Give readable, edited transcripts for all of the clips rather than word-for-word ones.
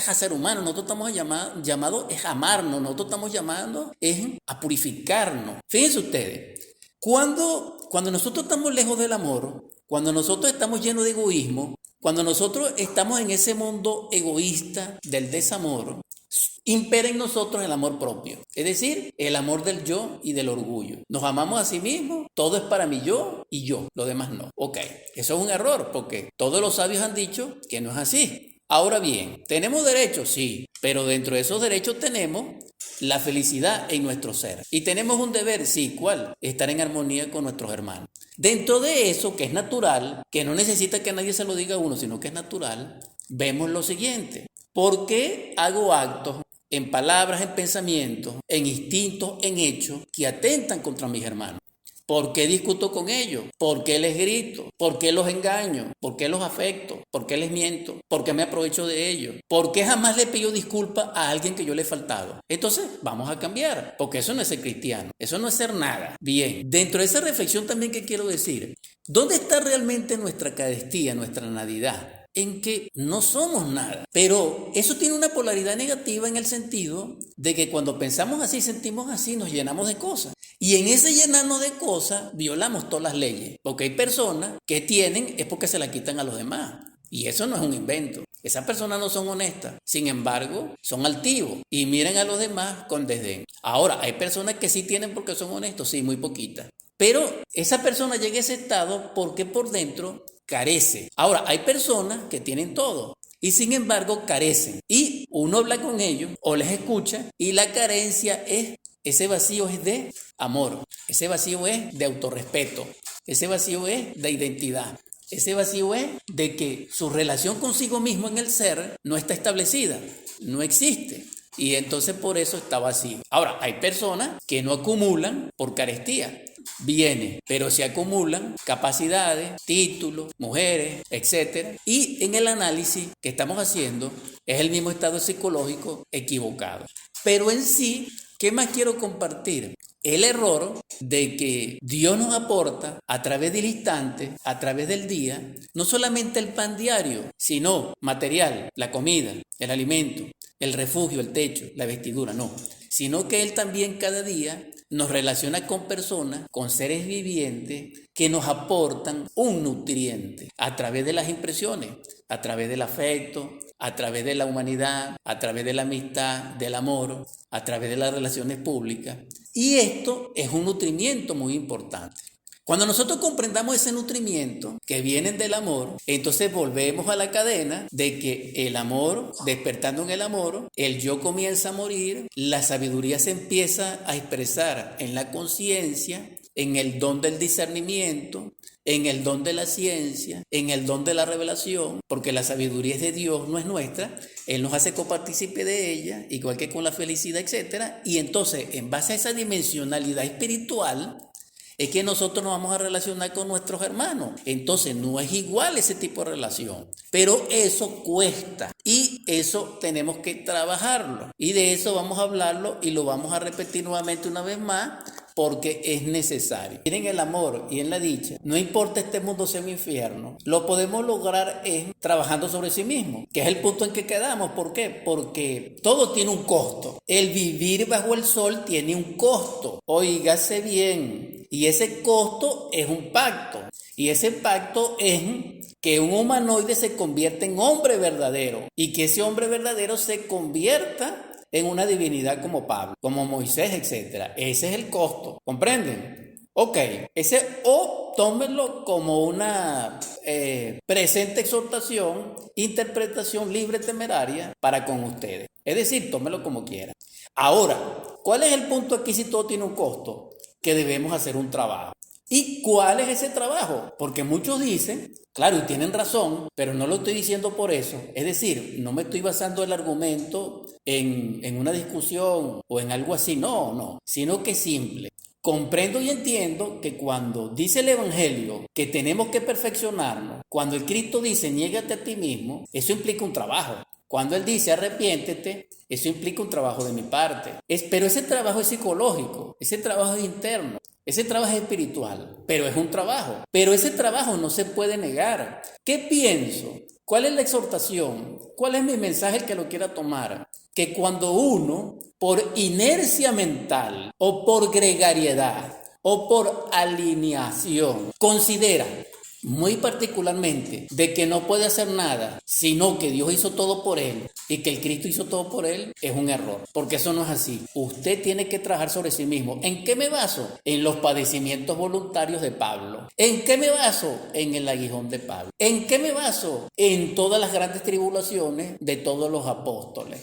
es a ser humano, nosotros estamos llamados es a amarnos, nosotros estamos llamados es a purificarnos. Fíjense ustedes, cuando nosotros estamos lejos del amor, cuando nosotros estamos llenos de egoísmo, cuando nosotros estamos en ese mundo egoísta del desamor, impera en nosotros el amor propio, es decir, el amor del yo y del orgullo. Nos amamos a sí mismos, todo es para mí yo y yo, lo demás no. Ok, eso es un error porque todos los sabios han dicho que no es así. Ahora bien, ¿tenemos derechos? Sí, pero dentro de esos derechos tenemos la felicidad en nuestro ser. Y tenemos un deber, sí, ¿cuál? Estar en armonía con nuestros hermanos. Dentro de eso, que es natural, que no necesita que nadie se lo diga a uno, sino que es natural, vemos lo siguiente. ¿Por qué hago actos en palabras, en pensamientos, en instintos, en hechos que atentan contra mis hermanos? ¿Por qué discuto con ellos? ¿Por qué les grito? ¿Por qué los engaño? ¿Por qué los afecto? ¿Por qué les miento? ¿Por qué me aprovecho de ellos? ¿Por qué jamás le pido disculpas a alguien que yo le he faltado? Entonces, vamos a cambiar, porque eso no es ser cristiano, eso no es ser nada. Bien, dentro de esa reflexión también que quiero decir, ¿dónde está realmente nuestra Eucaristía, nuestra Navidad? En que no somos nada. Pero eso tiene una polaridad negativa en el sentido de que cuando pensamos así, sentimos así, nos llenamos de cosas. Y en ese llenarnos de cosas, violamos todas las leyes. Porque hay personas que tienen, es porque se la quitan a los demás. Y eso no es un invento. Esas personas no son honestas. Sin embargo, son altivos y miran a los demás con desdén. Ahora, hay personas que sí tienen porque son honestos, sí, muy poquitas. Pero esa persona llega a ese estado porque por dentro carece. Ahora, hay personas que tienen todo y sin embargo carecen. Y uno habla con ellos o les escucha y la carencia es, ese vacío es de amor, ese vacío es de autorrespeto, ese vacío es de identidad. Ese vacío es de que su relación consigo mismo en el ser no está establecida, no existe. Y entonces por eso está vacío. Ahora, hay personas que no acumulan por carestía. Bienes, pero se acumulan capacidades, títulos, mujeres, etc. Y en el análisis que estamos haciendo es el mismo estado psicológico equivocado. Pero en sí, ¿qué más quiero compartir? El error de que Dios nos aporta a través del instante, a través del día, no solamente el pan diario, sino material, la comida, el alimento, el refugio, el techo, la vestidura, no. Sino que Él también cada día nos relaciona con personas, con seres vivientes que nos aportan un nutriente a través de las impresiones, a través del afecto, a través de la humanidad, a través de la amistad, del amor, a través de las relaciones públicas. Y esto es un nutrimiento muy importante. Cuando nosotros comprendamos ese nutrimiento que viene del amor, entonces volvemos a la cadena de que el amor, despertando en el amor, el yo comienza a morir, la sabiduría se empieza a expresar en la conciencia, en el don del discernimiento, en el don de la ciencia, en el don de la revelación, porque la sabiduría es de Dios, no es nuestra. Él nos hace copartícipe de ella, igual que con la felicidad, etc. Y entonces, en base a esa dimensionalidad espiritual, es que nosotros nos vamos a relacionar con nuestros hermanos. Entonces no es igual ese tipo de relación, pero eso cuesta y eso tenemos que trabajarlo y de eso vamos a hablarlo y lo vamos a repetir nuevamente una vez más porque es necesario. Miren, el amor y en la dicha, no importa este mundo sea un infierno, lo podemos lograr trabajando sobre sí mismo, que es el punto en que quedamos. ¿Por qué? Porque todo tiene un costo. El vivir bajo el sol tiene un costo. Óigase bien. Y ese costo es un pacto. Y ese pacto es que un humanoide se convierta en hombre verdadero. Y que ese hombre verdadero se convierta en una divinidad como Pablo, como Moisés, etc. Ese es el costo. ¿Comprenden? Ok. Tómenlo como una presente exhortación, interpretación libre temeraria para con ustedes. Es decir, tómenlo como quieran. Ahora, ¿cuál es el punto aquí si todo tiene un costo? Que debemos hacer un trabajo. ¿Y cuál es ese trabajo? Porque muchos dicen, claro, y tienen razón, pero no lo estoy diciendo por eso. Es decir, no me estoy basando el argumento en una discusión o en algo así, no, sino que es simple. Comprendo y entiendo que cuando dice el Evangelio que tenemos que perfeccionarnos, cuando el Cristo dice niégate a ti mismo, eso implica un trabajo. Cuando Él dice arrepiéntete, eso implica un trabajo de mi parte. Pero ese trabajo es psicológico, ese trabajo es interno, ese trabajo es espiritual, pero es un trabajo. Pero ese trabajo no se puede negar. ¿Qué pienso? ¿Cuál es la exhortación? ¿Cuál es mi mensaje el que lo quiera tomar? Que cuando uno, por inercia mental o por gregariedad o por alineación, considera muy particularmente de que no puede hacer nada, sino que Dios hizo todo por él y que el Cristo hizo todo por él, es un error, porque eso no es así. Usted tiene que trabajar sobre sí mismo. ¿En qué me baso? En los padecimientos voluntarios de Pablo. ¿En qué me baso? En el aguijón de Pablo. ¿En qué me baso? En todas las grandes tribulaciones de todos los apóstoles.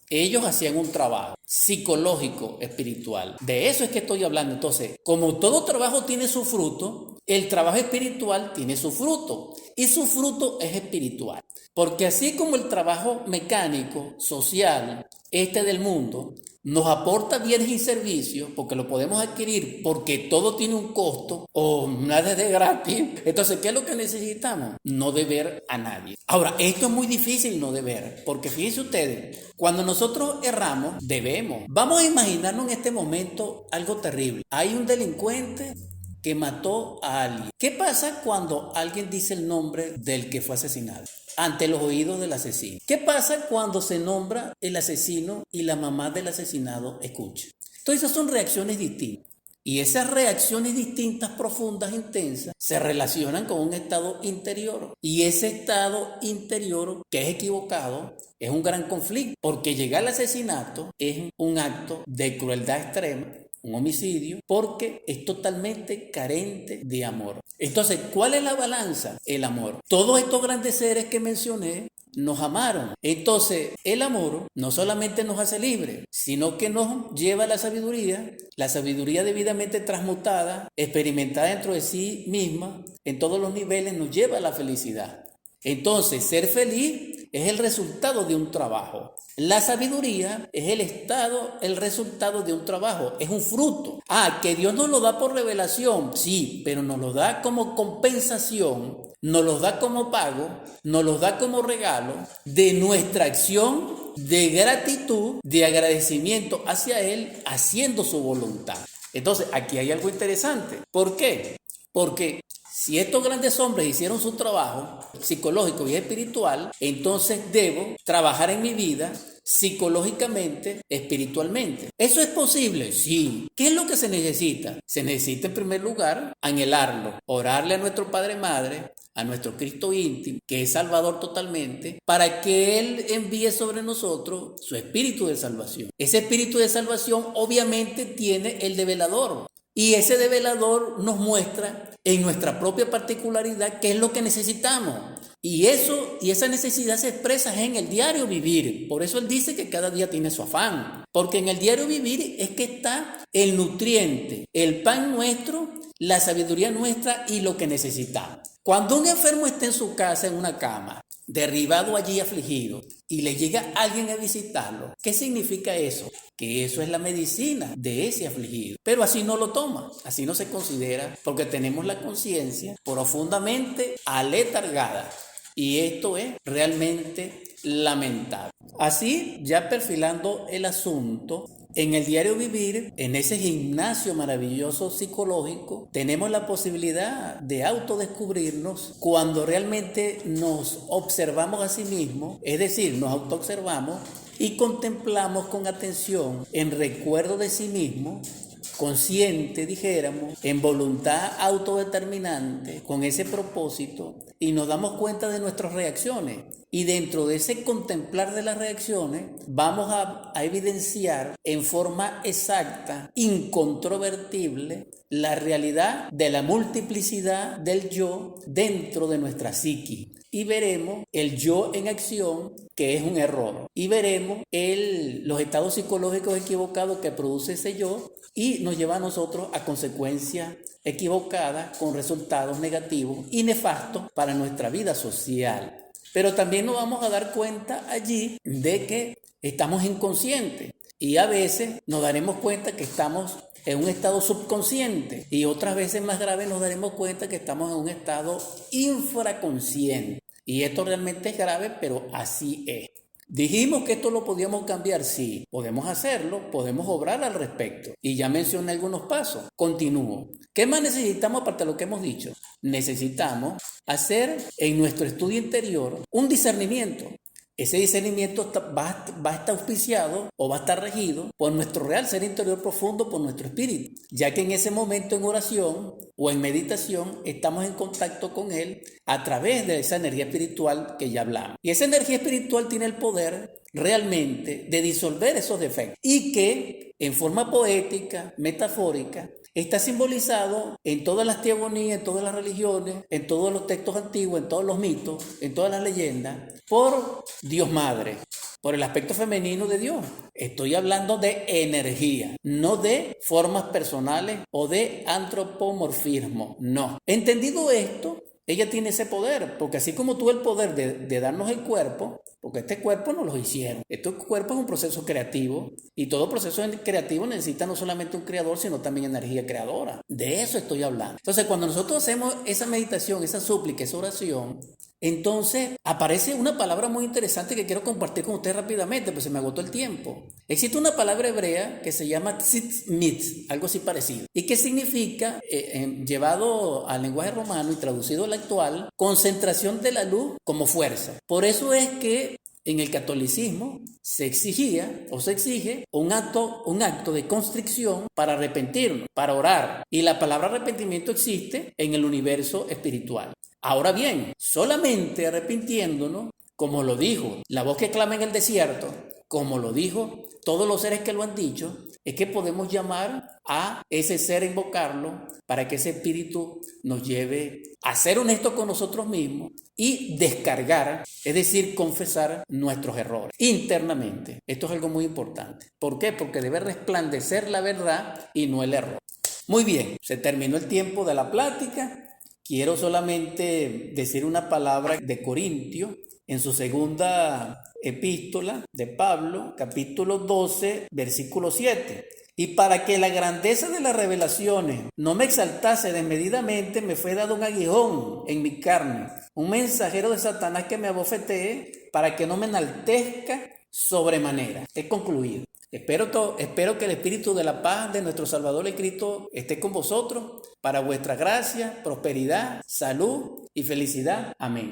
Ellos hacían un trabajo psicológico, espiritual. De eso es que estoy hablando. Entonces, como todo trabajo tiene su fruto, el trabajo espiritual tiene su fruto. Y su fruto es espiritual. Porque así como el trabajo mecánico, social, del mundo, nos aporta bienes y servicios, porque lo podemos adquirir, porque todo tiene un costo, o nada es de gratis. Entonces, ¿qué es lo que necesitamos? No deber a nadie. Ahora, esto es muy difícil no deber, porque fíjense ustedes, cuando nosotros erramos, debemos. Vamos a imaginarnos en este momento algo terrible. Hay un delincuente que mató a alguien. ¿Qué pasa cuando alguien dice el nombre del que fue asesinado ante los oídos del asesino? ¿Qué pasa cuando se nombra el asesino y la mamá del asesinado escucha? Entonces esas son reacciones distintas. Y esas reacciones distintas, profundas, intensas, se relacionan con un estado interior. Y ese estado interior, que es equivocado, es un gran conflicto, porque llegar al asesinato es un acto de crueldad extrema, un homicidio, porque es totalmente carente de amor. Entonces, ¿cuál es la balanza? El amor. Todos estos grandes seres que mencioné nos amaron. Entonces, el amor no solamente nos hace libres, sino que nos lleva a la sabiduría debidamente transmutada, experimentada dentro de sí misma, en todos los niveles, nos lleva a la felicidad. Entonces, ser feliz es el resultado de un trabajo. La sabiduría es el resultado de un trabajo, es un fruto. Que Dios nos lo da por revelación, sí, pero nos lo da como compensación, nos lo da como pago, nos lo da como regalo de nuestra acción de gratitud, de agradecimiento hacia Él, haciendo su voluntad. Entonces, aquí hay algo interesante. ¿Por qué? Porque si estos grandes hombres hicieron su trabajo psicológico y espiritual, entonces debo trabajar en mi vida psicológicamente, espiritualmente. ¿Eso es posible? Sí. ¿Qué es lo que se necesita? Se necesita en primer lugar anhelarlo, orarle a nuestro Padre Madre, a nuestro Cristo íntimo, que es Salvador totalmente, para que Él envíe sobre nosotros su espíritu de salvación. Ese espíritu de salvación obviamente tiene el develador. Y ese develador nos muestra en nuestra propia particularidad qué es lo que necesitamos. Y esa necesidad se expresa en el diario vivir. Por eso él dice que cada día tiene su afán. Porque en el diario vivir es que está el nutriente, el pan nuestro, la sabiduría nuestra y lo que necesitamos. Cuando un enfermo está en su casa, en una cama, derribado allí afligido, y le llega alguien a visitarlo, ¿qué significa eso? Que eso es la medicina de ese afligido. Pero así no lo toma, así no se considera, porque tenemos la conciencia profundamente aletargada. Y esto es realmente lamentable. Así, ya perfilando el asunto, en el diario vivir, en ese gimnasio maravilloso psicológico, tenemos la posibilidad de autodescubrirnos cuando realmente nos observamos a sí mismos, es decir, nos autoobservamos y contemplamos con atención en recuerdo de sí mismo, consciente, dijéramos, en voluntad autodeterminante, con ese propósito, y nos damos cuenta de nuestras reacciones. Y dentro de ese contemplar de las reacciones, vamos a evidenciar en forma exacta, incontrovertible, la realidad de la multiplicidad del yo dentro de nuestra psique. Y veremos el yo en acción, que es un error. Y veremos los estados psicológicos equivocados que produce ese yo y nos lleva a nosotros a consecuencias equivocadas con resultados negativos y nefastos para nuestra vida social. Pero también nos vamos a dar cuenta allí de que estamos inconscientes y a veces nos daremos cuenta que estamos en un estado subconsciente y otras veces más grave nos daremos cuenta que estamos en un estado infraconsciente. Y esto realmente es grave, pero así es. Dijimos que esto lo podíamos cambiar, sí, podemos hacerlo, podemos obrar al respecto. Y ya mencioné algunos pasos. Continúo. ¿Qué más necesitamos aparte de lo que hemos dicho? Necesitamos hacer en nuestro estudio interior un discernimiento. Ese discernimiento va a estar auspiciado o va a estar regido por nuestro real ser interior profundo, por nuestro espíritu, ya que en ese momento en oración o en meditación estamos en contacto con Él a través de esa energía espiritual que ya hablamos. Y esa energía espiritual tiene el poder realmente de disolver esos defectos y que en forma poética, metafórica, está simbolizado en todas las teogonías, en todas las religiones, en todos los textos antiguos, en todos los mitos, en todas las leyendas, por Dios Madre, por el aspecto femenino de Dios. Estoy hablando de energía, no de formas personales o de antropomorfismo, no. Entendido esto, ella tiene ese poder, porque así como tuvo el poder de darnos el cuerpo, porque este cuerpo no lo hicieron. Este cuerpo es un proceso creativo y todo proceso creativo necesita no solamente un creador, sino también energía creadora. De eso estoy hablando. Entonces, cuando nosotros hacemos esa meditación, esa súplica, esa oración, entonces aparece una palabra muy interesante que quiero compartir con ustedes rápidamente, pues se me agotó el tiempo. Existe una palabra hebrea que se llama tzimtzit, algo así parecido, y que significa, llevado al lenguaje romano y traducido al actual, concentración de la luz como fuerza. Por eso es que en el catolicismo se exigía o se exige un acto de constricción para arrepentirnos, para orar. Y la palabra arrepentimiento existe en el universo espiritual. Ahora bien, solamente arrepintiéndonos, como lo dijo la voz que clama en el desierto, como lo dijo todos los seres que lo han dicho, es que podemos llamar a ese ser, invocarlo, para que ese espíritu nos lleve a ser honestos con nosotros mismos y descargar, es decir, confesar nuestros errores internamente. Esto es algo muy importante. ¿Por qué? Porque debe resplandecer la verdad y no el error. Muy bien, se terminó el tiempo de la plática. Quiero solamente decir una palabra de Corintio en su segunda epístola de Pablo, capítulo 12, versículo 7. Y para que la grandeza de las revelaciones no me exaltase desmedidamente, me fue dado un aguijón en mi carne, un mensajero de Satanás que me abofetee para que no me enaltezca sobremanera. He concluido. Espero que el Espíritu de la paz de nuestro Salvador y Cristo esté con vosotros para vuestra gracia, prosperidad, salud y felicidad. Amén.